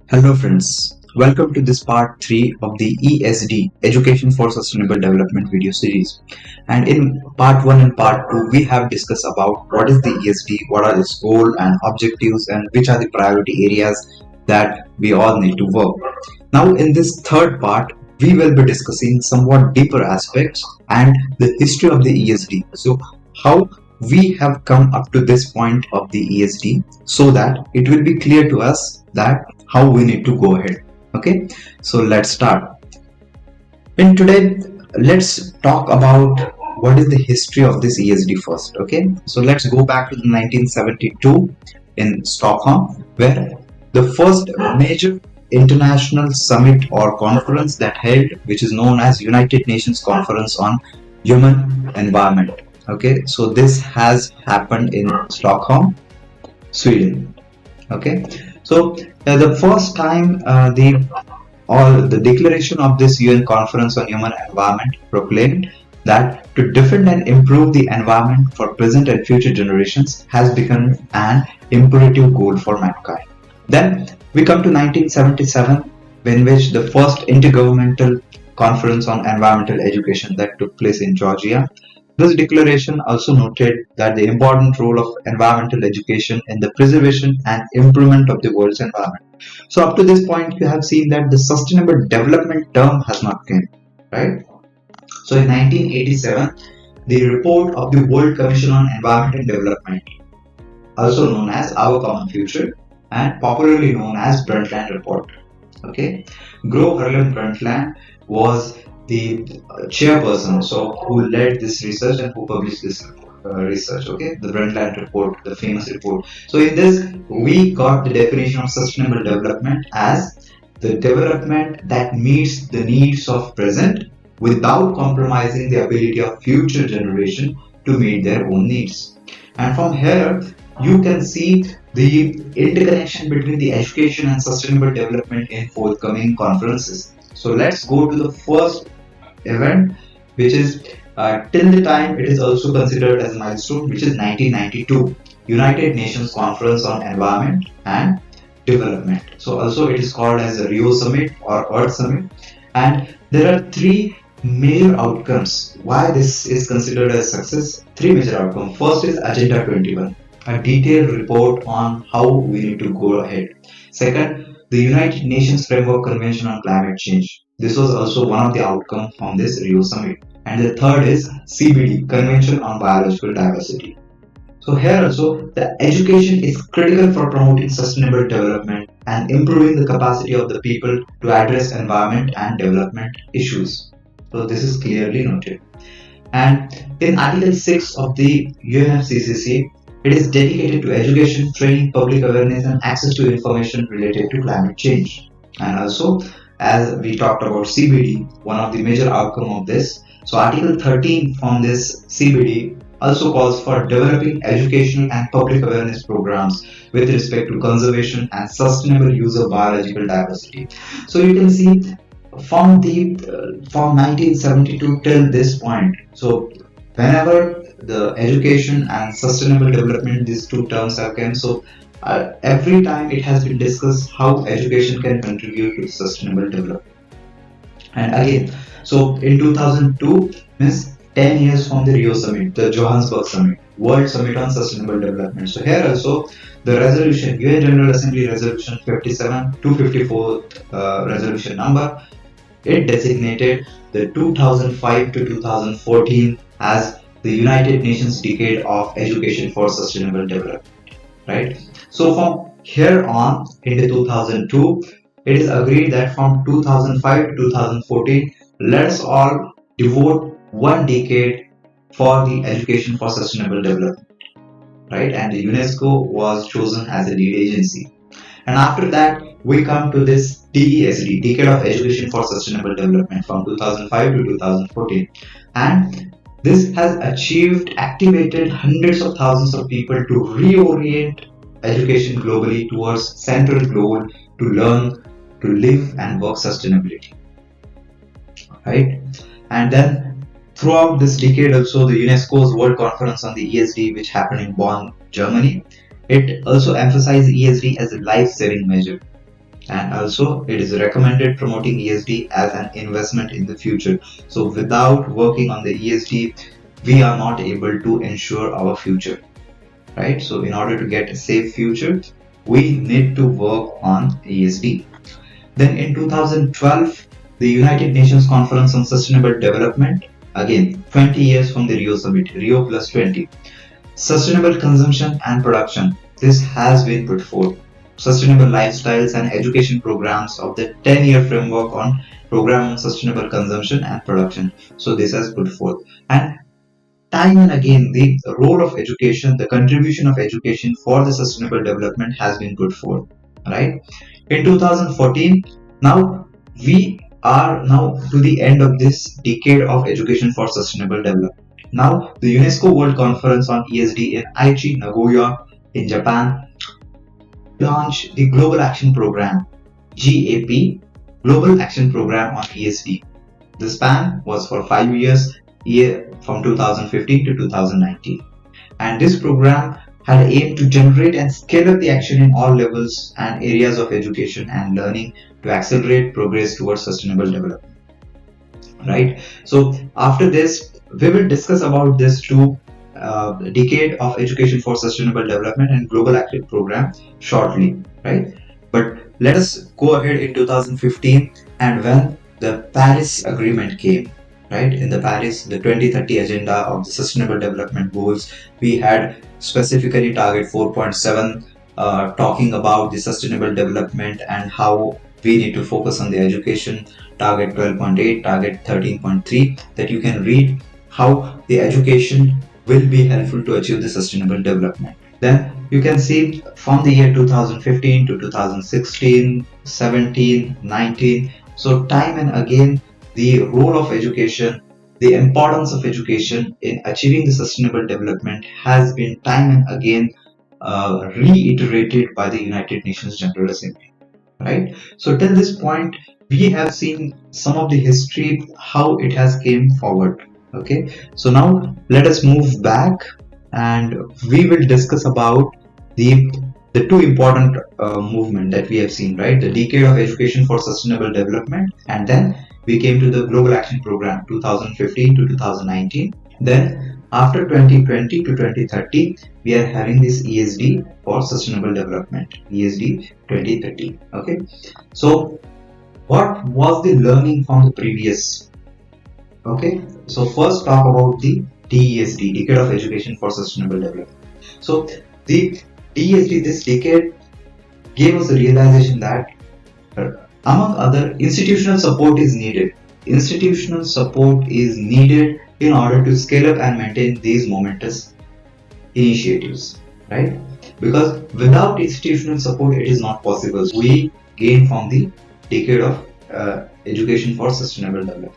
Hello friends, welcome to this part 3 of the ESD Education for Sustainable Development video series. And in part 1 and part 2 we have discussed about what is the ESD, what are its goals and objectives, and which are the priority areas that we all need to work. Now in this third part we will be discussing somewhat deeper aspects and the history of the ESD. So how we have come up to this point of the ESD so that it will be clear to us that how we need to go ahead. Okay, so let's start. And today let's talk about what is the history of this ESD first. Okay, so let's go back to the 1972 in Stockholm, where the first major international summit or conference that held, which is known as United Nations Conference on Human Environment. Okay, so this has happened in Stockholm, Sweden. Okay, so the first time the declaration of this UN Conference on Human Environment proclaimed that to defend and improve the environment for present and future generations has become an imperative goal for mankind. Then we come to 1977, in which the first intergovernmental conference on environmental education that took place in Georgia. This declaration also noted that the important role of environmental education in the preservation and improvement of the world's environment. So up to this point, you have seen that the sustainable development term has not come, right? So in 1987, the report of the World Commission on Environment and Development, also known as Our Common Future and popularly known as Brundtland Report. Okay, Gro Harlem Brundtland was the chairperson, so who led this research and who published this research. Okay, the Brundtland report, the famous report. So in this we got the definition of sustainable development as the development that meets the needs of present without compromising the ability of future generation to meet their own needs. And from here you can see the interconnection between the education and sustainable development in forthcoming conferences. So let's go to the first event, which is till the time it is also considered as a milestone, which is 1992 United Nations Conference on Environment and Development. So also it is called as the Rio Summit or Earth Summit, and there are three major outcomes why this is considered a success. Three major outcomes. First is Agenda 21, a detailed report on how we need to go ahead. Second, the United Nations Framework Convention on Climate Change. This was also one of the outcomes from this Rio Summit. And the third is CBD, Convention on Biological Diversity. So here also the education is critical for promoting sustainable development and improving the capacity of the people to address environment and development issues. So this is clearly noted. And in Article 6 of the UNFCCC, it is dedicated to education, training, public awareness and access to information related to climate change. And also, as we talked about CBD, one of the major outcomes of this. So Article 13 from this CBD also calls for developing educational and public awareness programs with respect to conservation and sustainable use of biological diversity. So you can see from 1972 till this point. So whenever the education and sustainable development, these two terms have come, so every time it has been discussed how education can contribute to sustainable development. And again, so in 2002 means 10 years from the Rio Summit, the Johannesburg Summit, World Summit on Sustainable Development. So here also the resolution, UN General Assembly Resolution 57 254 resolution number, it designated the 2005 to 2014 as the United Nations Decade of Education for Sustainable Development, right? So from here on, in the 2002, it is agreed that from 2005 to 2014, let's all devote one decade for the education for sustainable development, right? And the UNESCO was chosen as a lead agency. And after that, we come to this DESD, Decade of Education for Sustainable Development, from 2005 to 2014. And this has activated hundreds of thousands of people to reorient education globally towards central goal to learn, to live and work sustainability, right? And then throughout this decade also, the UNESCO's World Conference on the ESD, which happened in Bonn, Germany, it also emphasized ESD as a life-saving measure. and also it is recommended promoting ESD as an investment in the future. So without working on the ESD, we are not able to ensure our future, right? So in order to get a safe future, we need to work on ESD. Then in 2012, the United Nations Conference on Sustainable Development, again 20 years from the Rio Summit, Rio plus 20, sustainable consumption and production. This has been put forth. Sustainable lifestyles and education programs of the 10-year framework on program on sustainable consumption and production. So this has put forth. And time and again, the role of education, the contribution of education for the sustainable development has been put forth, right? In 2014, now we are now to the end of this decade of education for sustainable development. Now, the UNESCO World Conference on ESD in Aichi, Nagoya, in Japan, launched the Global Action Program, GAP, Global Action Program on ESD. The span was for 5 years, from 2015 to 2019. And this program had aimed to generate and scale up the action in all levels and areas of education and learning to accelerate progress towards sustainable development. Right? So after this, we will discuss about this two decade of education for sustainable development and global active program shortly, right? But let us go ahead in 2015, and when the Paris Agreement came, right? In the Paris, the 2030 agenda of the sustainable development goals, we had specifically target 4.7, talking about the sustainable development and how we need to focus on the education, target 12.8, target 13.3, that you can read how the education will be helpful to achieve the sustainable development. Then you can see from the year 2015 to 2016, 17, 19. So time and again, the role of education, the importance of education in achieving the sustainable development has been time and again reiterated by the United Nations General Assembly, right? So till this point, we have seen some of the history, how it has came forward. Okay, so now let us move back, and we will discuss about the two important movement that we have seen, right? The decade of education for sustainable development, and then we came to the global action program 2015 to 2019. Then after 2020 to 2030, we are having this ESD for sustainable development, ESD 2030. Okay, so what was the learning from the previous? Okay, so first talk about the DESD, Decade of Education for Sustainable Development. So the DESD this decade gave us the realization that among other, institutional support is needed. Institutional support is needed in order to scale up and maintain these momentous initiatives, right? Because without institutional support, it is not possible. We gain from the decade of education for sustainable development.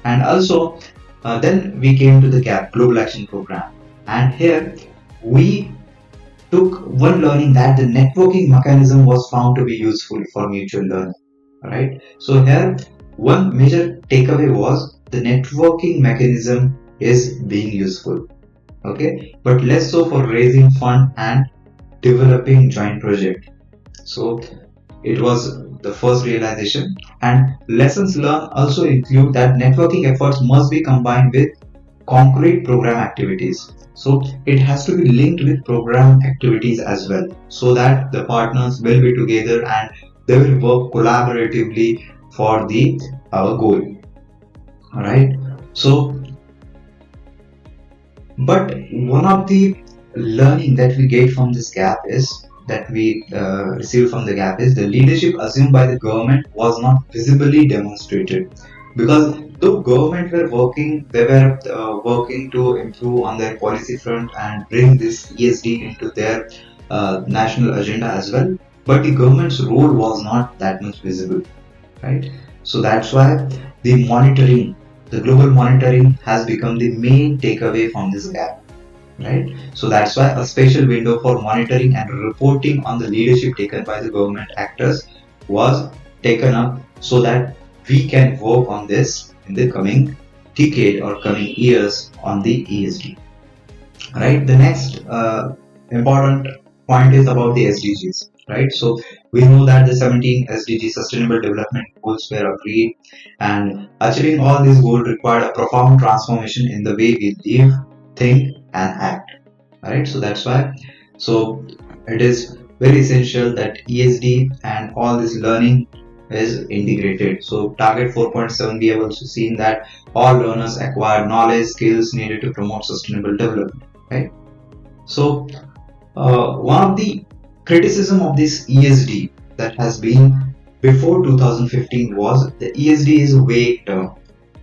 And also, then we came to the GAP, Global Action Program. And here we took one learning that the networking mechanism was found to be useful for mutual learning, right? So here one major takeaway was the networking mechanism is being useful, okay, but less so for raising fund and developing joint project. So it was the first realization. And lessons learned also include that networking efforts must be combined with concrete program activities. So it has to be linked with program activities as well, so that the partners will be together and they will work collaboratively for the our goal. All right. So, but one of the learning that we get from this gap is that we received from the gap is the leadership assumed by the government was not visibly demonstrated, because though government were working, they were working to improve on their policy front and bring this ESD into their national agenda as well, but the government's role was not that much visible, right? So that's why the monitoring, the global monitoring has become the main takeaway from this gap, right? So that's why a special window for monitoring and reporting on the leadership taken by the government actors was taken up, so that we can work on this in the coming decade or coming years on the ESD, right? The next important point is about the SDGs. right? So we know that the 17 SDG Sustainable Development Goals were agreed, and achieving all these goals required a profound transformation in the way we live, think, and act, right? So that's why, so it is very essential that ESD and all this learning is integrated. So target 4.7, we have also seen that all learners acquire knowledge, skills needed to promote sustainable development, right? So one of the criticism of this ESD that has been before 2015 was the ESD is a vague term,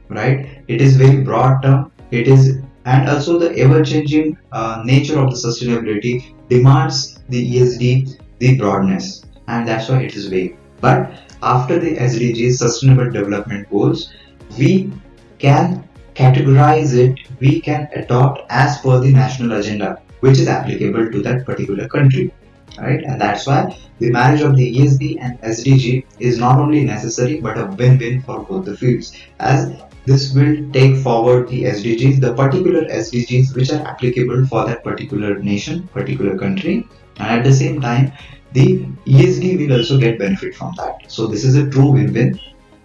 right? It is very broad term. It is, and also the ever-changing nature of the sustainability demands the ESD the broadness, and that's why it is vague. But after the SDGs, Sustainable Development Goals, we can categorize it. We can adopt as per the national agenda, which is applicable to that particular country, right? And that's why the marriage of the ESD and SDG is not only necessary but a win-win for both the fields, as this will take forward the SDGs, the particular SDGs which are applicable for that particular nation, particular country, and at the same time, the ESD will also get benefit from that. So this is a true win-win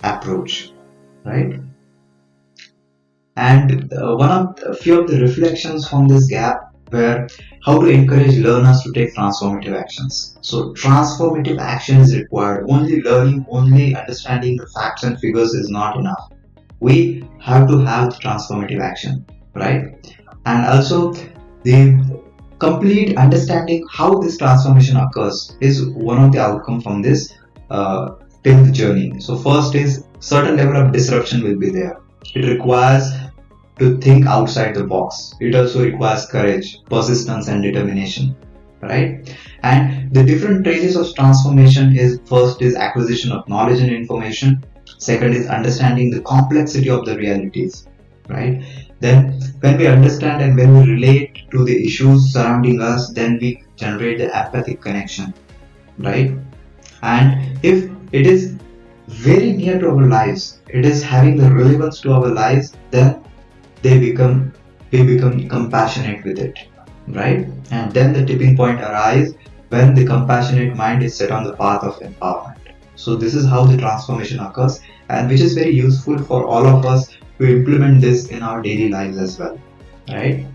approach, right? And one of a few of the reflections from this gap were how to encourage learners to take transformative actions. So transformative action is required. Only learning, only understanding the facts and figures is not enough. We have to have the transformative action, right? And also the complete understanding how this transformation occurs is one of the outcome from this till the journey. So first is certain level of disruption will be there. It requires to think outside the box. It also requires courage, persistence, and determination, right? And the different stages of transformation is first is acquisition of knowledge and information. Second is understanding the complexity of the realities, right? Then when we understand and when we relate to the issues surrounding us, then we generate the empathic connection, right? And if it is very near to our lives, it is having the relevance to our lives, then we become compassionate with it, right? And then the tipping point arises when the compassionate mind is set on the path of empowerment. So this is how the transformation occurs, and which is very useful for all of us to implement this in our daily lives as well, right?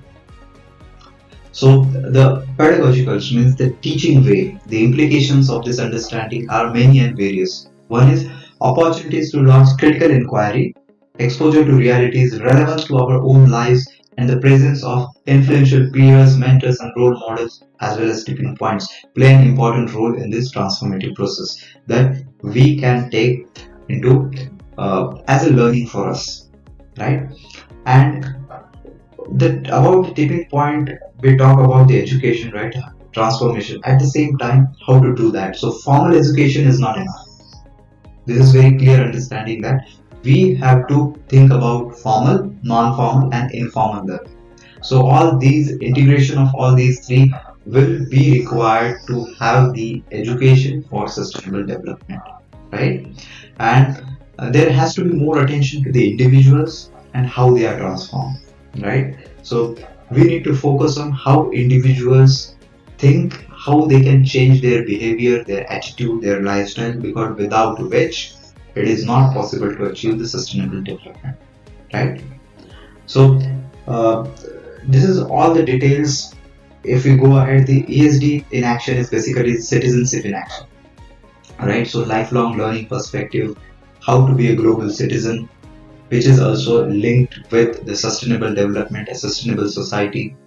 So the pedagogicals means the teaching way. The implications of this understanding are many and various. One is opportunities to launch critical inquiry, exposure to realities relevant to our own lives, and the presence of influential peers, mentors, and role models, as well as tipping points, play an important role in this transformative process that we can take into as a learning for us, right? And about the tipping point, we talk about the education, right? Transformation. At the same time, how to do that? So formal education is not enough. This is very clear understanding that we have to think about formal, non-formal, and informal learning. So all these integration of all these three will be required to have the education for sustainable development, right? And there has to be more attention to the individuals and how they are transformed, right? So we need to focus on how individuals think, how they can change their behavior, their attitude, their lifestyle, because without which it is not possible to achieve the sustainable development, right? So uh, this is all the details. If we go ahead, the ESD in action is basically citizenship in action, right? So lifelong learning perspective, how to be a global citizen, which is also linked with the sustainable development, a sustainable society,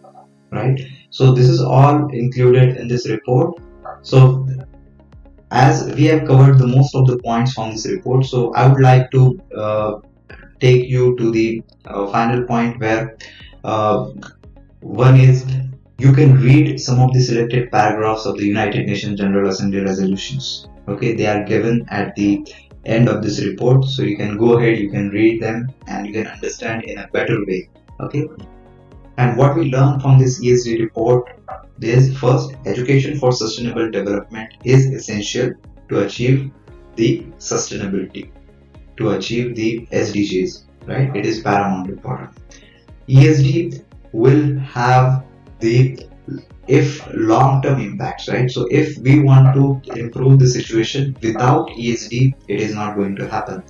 right? So this is all included in this report. So as we have covered the most of the points from this report, so I would like to take you to the final point where one is you can read some of the selected paragraphs of the United Nations General Assembly resolutions. Okay, they are given at the end of this report, so you can go ahead, you can read them, and you can understand in a better way. Okay, and what we learn from this ESD report is first, education for sustainable development is essential to achieve the sustainability, to achieve the SDGs, right? It is paramount important. ESD will have the if long-term impacts, right? So if we want to improve the situation without ESD, it is not going to happen.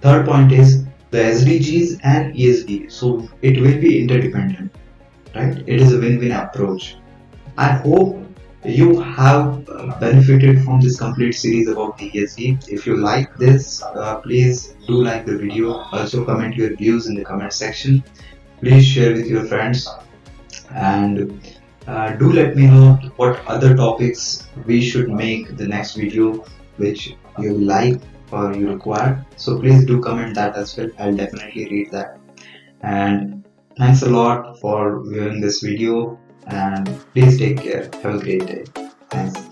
Third point is the SDGs and ESD. So it will be interdependent, right? It is a win-win approach. I hope you have benefited from this complete series about the ESD. If you like this, please do like the video. Also comment your views in the comment section. Please share with your friends, and do let me know what other topics we should make the next video which you like or you require. So please do comment that as well. I'll definitely read that. And thanks a lot for viewing this video, and please take care. Have a great day. Thanks.